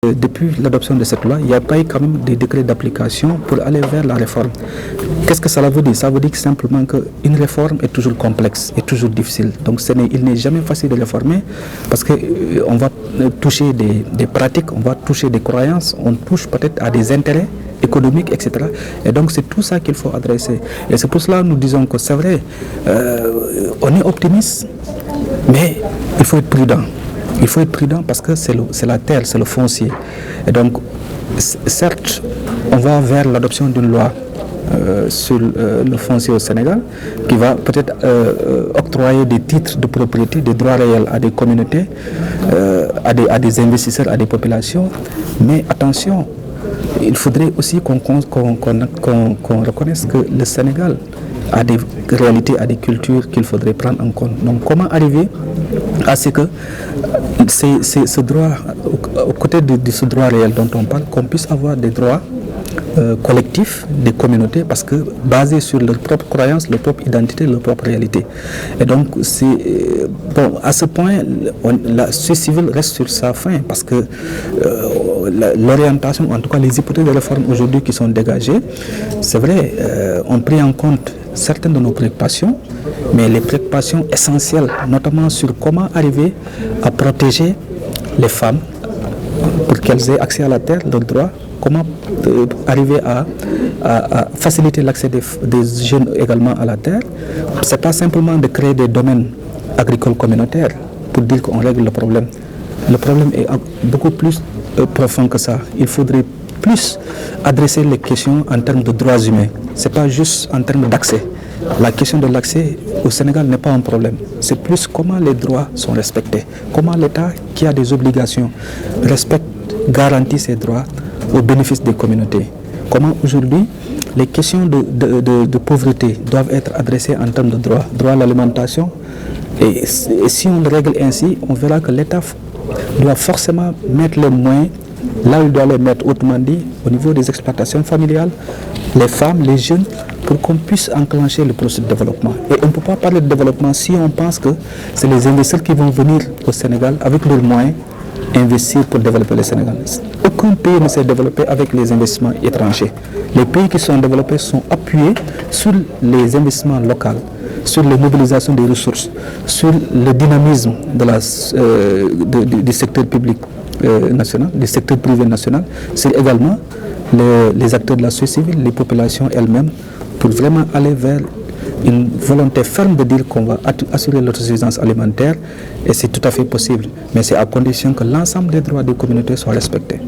Depuis l'adoption de cette loi, il n'y a pas eu quand même des décrets d'application pour aller vers la réforme. Qu'est-ce que cela veut dire? Ça veut dire simplement qu'une réforme est toujours complexe, est toujours difficile. Donc il n'est jamais facile de réformer parce qu'on va toucher des pratiques, on va toucher des croyances, on touche peut-être à des intérêts économiques, etc. Et donc c'est tout ça qu'il faut adresser. Et c'est pour cela que nous disons que c'est vrai, on est optimiste, mais il faut être prudent. Il faut être prudent parce que c'est la terre, c'est le foncier. Et donc, certes, on va vers l'adoption d'une loi sur le foncier au Sénégal qui va peut-être octroyer des titres de propriété, des droits réels à des communautés, à des investisseurs, à des populations. Mais attention, il faudrait aussi qu'on reconnaisse que le Sénégal a des réalités, a des cultures qu'il faudrait prendre en compte. Donc comment arriver à ce que ce droit, aux côtés de ce droit réel dont on parle, qu'on puisse avoir des droits collectifs des communautés parce que basés sur leurs propres croyances, leur propre identité, leur propre réalité. Et donc à ce point, la société civile reste sur sa fin parce que l'orientation, en tout cas les hypothèses de réforme aujourd'hui qui sont dégagées, c'est vrai, on prend en compte certaines de nos préoccupations, mais les préoccupations essentielles, notamment sur comment arriver à protéger les femmes pour qu'elles aient accès à la terre, leurs droits, comment arriver à faciliter l'accès des jeunes également à la terre. Ce n'est pas simplement de créer des domaines agricoles communautaires pour dire qu'on règle le problème. Le problème est beaucoup plus profond que ça. Il faudrait plus adresser les questions en termes de droits humains. Ce n'est pas juste en termes d'accès. La question de l'accès au Sénégal n'est pas un problème. C'est plus comment les droits sont respectés. Comment l'État, qui a des obligations, respecte, garantit ses droits au bénéfice des communautés. Comment aujourd'hui les questions de pauvreté doivent être adressées en termes de droits. Droit à l'alimentation. Et si on le règle ainsi, on verra que l'État doit forcément mettre les moyens là où il doit les mettre, autrement dit, au niveau des exploitations familiales, les femmes, les jeunes, pour qu'on puisse enclencher le processus de développement. Et on ne peut pas parler de développement si on pense que c'est les investisseurs qui vont venir au Sénégal avec leurs moyens investir pour développer le Sénégal. Aucun pays ne s'est développé avec les investissements étrangers. Les pays qui sont développés sont appuyés sur les investissements locaux, sur les mobilisations des ressources, sur le dynamisme du secteur public national, du secteur privé national, c'est également les acteurs de la société civile, les populations elles-mêmes, pour vraiment aller vers une volonté ferme de dire qu'on va assurer l'autosuffisance alimentaire, et c'est tout à fait possible, mais c'est à condition que l'ensemble des droits des communautés soient respectés.